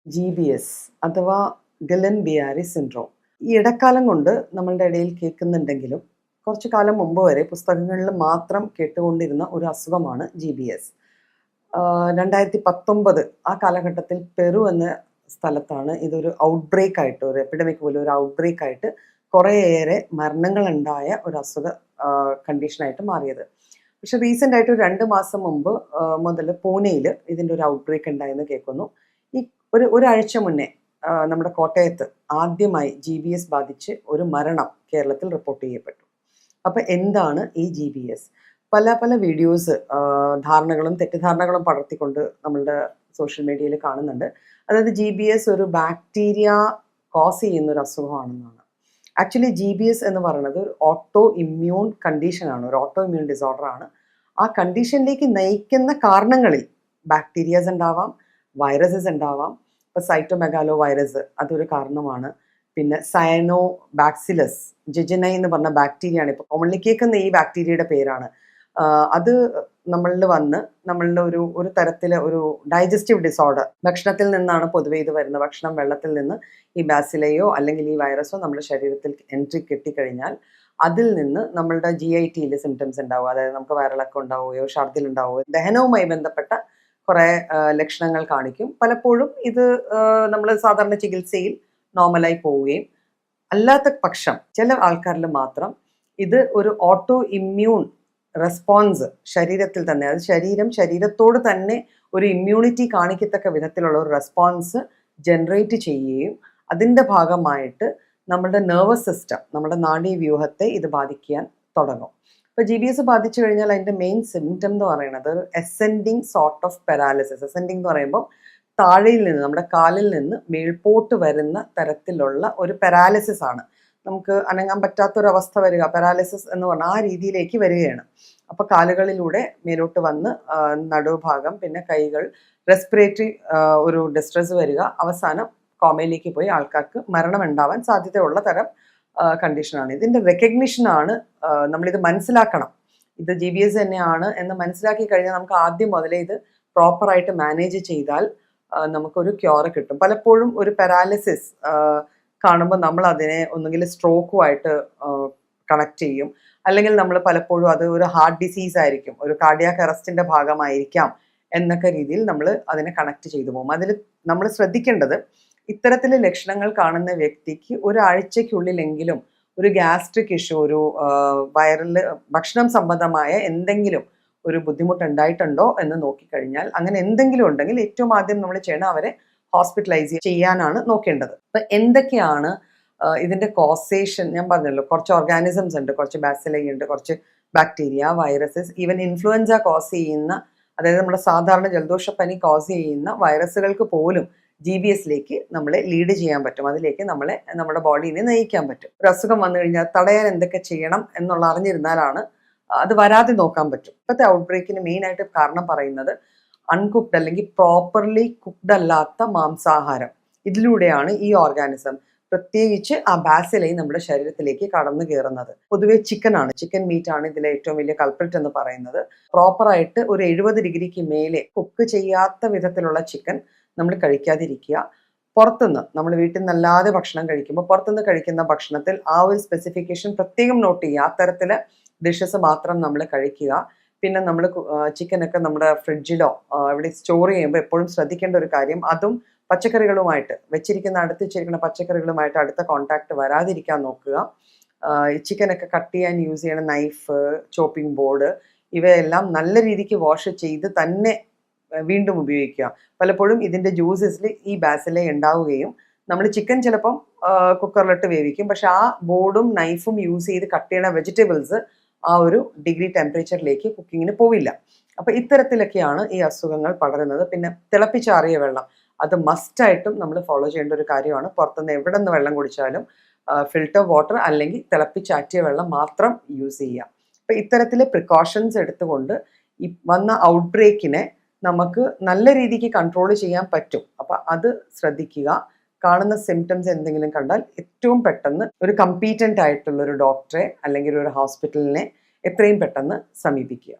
GBS അഥവാ Guillain ബിയാരി syndrome. ഈ ഇടക്കാലം കൊണ്ട് നമ്മളുടെ ഇടയിൽ കേൾക്കുന്നുണ്ടെങ്കിലും കുറച്ചു കാലം മുമ്പ് വരെ പുസ്തകങ്ങളിൽ മാത്രം കേട്ടുകൊണ്ടിരുന്ന ഒരു അസുഖമാണ് GBS. 2019 ആ കാലഘട്ടത്തിൽ പെറു എന്ന സ്ഥലത്താണ് ഇതൊരു ഔട്ട്ബ്രേക്ക് ആയിട്ട്, ഒരു എപ്പിഡമിക് പോലെ ഒരു ഔട്ട്ബ്രേക്ക് ആയിട്ട് കുറേയേറെ മരണങ്ങളുണ്ടായ ഒരു കണ്ടീഷനായിട്ട് മാറിയത്. പക്ഷെ റീസെൻ്റ് ആയിട്ട് ഒരു 2 മാസം മുമ്പ് മുതൽ പൂനെയിൽ ഇതിൻ്റെ ഒരു ഔട്ട്ബ്രേക്ക് ഉണ്ടായെന്ന് കേൾക്കുന്നു. ഈ ഒരാഴ്ച മുന്നേ നമ്മുടെ കോട്ടയത്ത് ആദ്യമായി GBS ബാധിച്ച് ഒരു മരണം കേരളത്തിൽ റിപ്പോർട്ട് ചെയ്യപ്പെട്ടു. അപ്പം എന്താണ് ഈ GBS? പല പല വീഡിയോസ്, ധാരണകളും തെറ്റിദ്ധാരണകളും പടർത്തിക്കൊണ്ട് നമ്മളുടെ സോഷ്യൽ മീഡിയയിൽ കാണുന്നുണ്ട്. അതായത് GBS ഒരു ബാക്ടീരിയ കോസ് ചെയ്യുന്ന ഒരു അസുഖമാണെന്നാണ്. ആക്ച്വലി GBS എന്ന് പറയുന്നത് ഒരു ഓട്ടോ ഇമ്മ്യൂൺ കണ്ടീഷനാണ്, ഒരു ഓട്ടോ ഇമ്മ്യൂൺ ഡിസോർഡർ ആണ്. ആ കണ്ടീഷനിലേക്ക് നയിക്കുന്ന കാരണങ്ങളിൽ ബാക്ടീരിയാസ് ഉണ്ടാവാം, വൈറസസ് ഉണ്ടാവാം. ഇപ്പോൾ സൈറ്റോമെഗാലോ വൈറസ് അതൊരു കാരണമാണ്. പിന്നെ സയനോ ബാക്സിലസ് ജിജനൈ എന്ന് പറഞ്ഞ ബാക്ടീരിയ ആണ് ഇപ്പോൾ കോമൺലി കേൾക്കുന്ന ഈ ബാക്ടീരിയയുടെ പേരാണ്. അത് നമ്മളിൽ വന്ന് നമ്മളുടെ ഒരു തരത്തിലെ ഒരു ഡൈജസ്റ്റീവ് ഡിസോർഡർ, ഭക്ഷണത്തിൽ നിന്നാണ് പൊതുവെ ഇത് വരുന്നത്. ഭക്ഷണം, വെള്ളത്തിൽ നിന്ന് ഈ ബാസിലയോ അല്ലെങ്കിൽ ഈ വൈറസോ നമ്മുടെ ശരീരത്തിൽ എൻട്രി കിട്ടിക്കഴിഞ്ഞാൽ അതിൽ നിന്ന് നമ്മളുടെ GITയിൽ സിംറ്റംസ് ഉണ്ടാവുക. അതായത് നമുക്ക് വയറിളക്കം ഉണ്ടാവുകയോ ഛർദിൽ ഉണ്ടാവുകയോ ദഹനവുമായി ബന്ധപ്പെട്ട കുറേ ലക്ഷണങ്ങൾ കാണിക്കും. പലപ്പോഴും ഇത് നമ്മൾ സാധാരണ ചികിത്സയിൽ നോർമലായി പോവുകയും, അല്ലാത്ത പക്ഷം ചില ആൾക്കാരിൽ മാത്രം ഇത് ഒരു ഓട്ടോ ഇമ്മ്യൂൺ റെസ്പോൺസ് ശരീരത്തിൽ തന്നെ, അത് ശരീരത്തോട് തന്നെ ഒരു ഇമ്മ്യൂണിറ്റി കാണിക്കത്തക്ക വിധത്തിലുള്ള ഒരു റെസ്പോൺസ് ജനറേറ്റ് ചെയ്യുകയും അതിൻ്റെ ഭാഗമായിട്ട് നമ്മുടെ നെർവസ് സിസ്റ്റം, നമ്മുടെ നാഡീവ്യൂഹത്തെ ഇത് ബാധിക്കാൻ തുടങ്ങും. ഇപ്പോൾ GBS ബാധിച്ചു കഴിഞ്ഞാൽ അതിൻ്റെ മെയിൻ സിംറ്റം എന്ന് പറയുന്നത് ഒരു ascending sort of paralysis. Ascending എന്ന് പറയുമ്പോൾ താഴെയിൽ നിന്ന്, നമ്മുടെ കാലിൽ നിന്ന് മേൽപോട്ട് വരുന്ന തരത്തിലുള്ള ഒരു പാരാലിസിസ് ആണ്. നമുക്ക് അനങ്ങാൻ പറ്റാത്തൊരവസ്ഥ വരിക, പാരാലിസിസ് എന്ന് പറഞ്ഞാൽ ആ രീതിയിലേക്ക് വരികയാണ്. അപ്പോൾ കാലുകളിലൂടെ മേലോട്ട് വന്ന് നടുഭാഗം, പിന്നെ കൈകൾ, റെസ്പിറേറ്ററി ഒരു ഡിസ്ട്രെസ് വരിക, അവസാനം കോമയിലേക്ക് പോയി ആൾക്കാർക്ക് മരണം ഉണ്ടാവാൻ സാധ്യതയുള്ള തരം കണ്ടീഷനാണ്. ഇതിൻ്റെ റെക്കഗ്നിഷനാണ്, നമ്മളിത് മനസ്സിലാക്കണം. ഇത് GBS തന്നെയാണ് എന്ന് മനസ്സിലാക്കി കഴിഞ്ഞാൽ നമുക്ക് ആദ്യം മുതലേ ഇത് പ്രോപ്പറായിട്ട് മാനേജ് ചെയ്താൽ നമുക്കൊരു ക്യൂർ കിട്ടും. പലപ്പോഴും ഒരു പാരാലിസിസ് കാണുമ്പോൾ നമ്മൾ അതിനെ ഒന്നുകിൽ സ്ട്രോക്കുമായിട്ട് കണക്ട് ചെയ്യും, അല്ലെങ്കിൽ നമ്മൾ പലപ്പോഴും അത് ഒരു ഹാർട്ട് ഡിസീസ് ആയിരിക്കും, ഒരു കാർഡിയാക് അറസ്റ്റിൻ്റെ ഭാഗമായിരിക്കാം എന്നൊക്കെ രീതിയിൽ നമ്മൾ അതിനെ കണക്ട് ചെയ്തു പോകും. അതിൽ നമ്മൾ ശ്രദ്ധിക്കേണ്ടത്, ഇത്തരത്തിലെ ലക്ഷണങ്ങൾ കാണുന്ന വ്യക്തിക്ക് ഒരാഴ്ചയ്ക്കുള്ളിലെങ്കിലും ഒരു ഗ്യാസ്ട്രിക് ഇഷ്യൂ, ഒരു വയറിൽ ഭക്ഷണം സംബന്ധമായ എന്തെങ്കിലും ഒരു ബുദ്ധിമുട്ടുണ്ടായിട്ടുണ്ടോ എന്ന് നോക്കിക്കഴിഞ്ഞാൽ, അങ്ങനെ എന്തെങ്കിലും ഉണ്ടെങ്കിൽ ഏറ്റവും ആദ്യം നമ്മൾ ചെയ്യണം അവരെ ഹോസ്പിറ്റലൈസ് ചെയ്യാനാണ് നോക്കേണ്ടത്. അപ്പം എന്തൊക്കെയാണ് ഇതിൻ്റെ കോസേഷൻ? ഞാൻ പറഞ്ഞല്ലോ, കുറച്ച് ഓർഗാനിസംസ് ഉണ്ട്, കുറച്ച് ബാസിലൈ ഉണ്ട്, കുറച്ച് bacteria, viruses, even influenza cause ചെയ്യുന്ന, അതായത് നമ്മുടെ സാധാരണ ജലദോഷപ്പനി കോസ് ചെയ്യുന്ന വൈറസുകൾക്ക് പോലും GBSലേക്ക് നമ്മളെ ലീഡ് ചെയ്യാൻ പറ്റും, അതിലേക്ക് നമ്മുടെ ബോഡീനെ നയിക്കാൻ പറ്റും. ഒരു അസുഖം വന്നു കഴിഞ്ഞാൽ തടയാൻ എന്തൊക്കെ ചെയ്യണം എന്നുള്ള അറിഞ്ഞിരുന്നാലാണ് അത് വരാതെ നോക്കാൻ പറ്റും. ഇപ്പോഴത്തെ ഔട്ട്ബ്രേക്കിന് മെയിനായിട്ട് കാരണം പറയുന്നത് അൺകുക്ഡ് അല്ലെങ്കിൽ പ്രോപ്പർലി കുക്ഡ് അല്ലാത്ത മാംസാഹാരം. ഇതിലൂടെയാണ് ഈ ഓർഗാനിസം, പ്രത്യേകിച്ച് ആ ബാസിലൈ നമ്മുടെ ശരീരത്തിലേക്ക് കടന്നു കയറുന്നത്. പൊതുവെ ചിക്കൻ മീറ്റ് ആണ് ഇതിലെ ഏറ്റവും വലിയ കൾപ്രിറ്റ് എന്ന് പറയുന്നത്. പ്രോപ്പറായിട്ട് ഒരു 70 ഡിഗ്രിക്ക് മേലെ കുക്ക് ചെയ്യാത്ത വിധത്തിലുള്ള ചിക്കൻ നമ്മൾ കഴിക്കാതിരിക്കുക. പുറത്തുനിന്ന്, നമ്മൾ വീട്ടിൽ നിന്നല്ലാതെ ഭക്ഷണം കഴിക്കുമ്പോൾ പുറത്തുനിന്ന് കഴിക്കുന്ന ഭക്ഷണത്തിൽ ആ ഒരു സ്പെസിഫിക്കേഷൻ പ്രത്യേകം നോട്ട് ചെയ്യുക. അത്തരത്തിലെ ഡിഷസ് മാത്രം നമ്മൾ കഴിക്കുക. പിന്നെ നമ്മൾ ചിക്കനൊക്കെ നമ്മുടെ ഫ്രിഡ്ജിലോ എവിടെ സ്റ്റോർ ചെയ്യുമ്പോൾ എപ്പോഴും ശ്രദ്ധിക്കേണ്ട ഒരു കാര്യം, അതും പച്ചക്കറികളുമായിട്ട് അടുത്ത് വെച്ചിരിക്കുന്ന പച്ചക്കറികളുമായിട്ട് അടുത്ത കോണ്ടാക്ട് വരാതിരിക്കാൻ നോക്കുക. ചിക്കനൊക്കെ കട്ട് ചെയ്യാൻ യൂസ് ചെയ്യണ നൈഫ്, ചോപ്പിംഗ് ബോർഡ്, ഇവയെല്ലാം നല്ല രീതിക്ക് വാഷ് ചെയ്ത് തന്നെ വീണ്ടും ഉപയോഗിക്കുക. പലപ്പോഴും ഇതിൻ്റെ ജ്യൂസസിൽ ഈ ബാസിലൈ ഉണ്ടാവുകയും നമ്മൾ ചിക്കൻ ചിലപ്പം കുക്കറിലിട്ട് വേവിക്കും, പക്ഷെ ആ ബോർഡും നൈഫും യൂസ് ചെയ്ത് കട്ട് ചെയ്യണ വെജിറ്റബിൾസ് ആ ഒരു ഡിഗ്രി ടെമ്പറേച്ചറിലേക്ക് കുക്കിങ്ങിന് പോവില്ല. അപ്പം ഇത്തരത്തിലൊക്കെയാണ് ഈ അസുഖങ്ങൾ പടരുന്നത്. പിന്നെ തിളപ്പിച്ചാറിയ വെള്ളം, അത് മസ്റ്റായിട്ടും നമ്മൾ ഫോളോ ചെയ്യേണ്ട ഒരു കാര്യമാണ്. പുറത്തുനിന്ന് എവിടെ നിന്ന് വെള്ളം കുടിച്ചാലും ഫിൽറ്റർ വാട്ടർ അല്ലെങ്കിൽ തിളപ്പിച്ചാറ്റിയ വെള്ളം മാത്രം യൂസ് ചെയ്യുക. അപ്പം ഇത്തരത്തിലെ പ്രിക്കോഷൻസ് എടുത്തുകൊണ്ട് ഈ വന്ന ഔട്ട്ബ്രേക്കിനെ നമുക്ക് നല്ല രീതിക്ക് കൺട്രോൾ ചെയ്യാൻ പറ്റും. അപ്പം അത് ശ്രദ്ധിക്കുക. കാണുന്ന സിംറ്റംസ് എന്തെങ്കിലും കണ്ടാൽ ഏറ്റവും പെട്ടെന്ന് ഒരു കമ്പീറ്റൻ്റ് ആയിട്ടുള്ള ഒരു ഡോക്ടറെ അല്ലെങ്കിൽ ഒരു ഹോസ്പിറ്റലിനെ എത്രയും പെട്ടെന്ന് സമീപിക്കുക.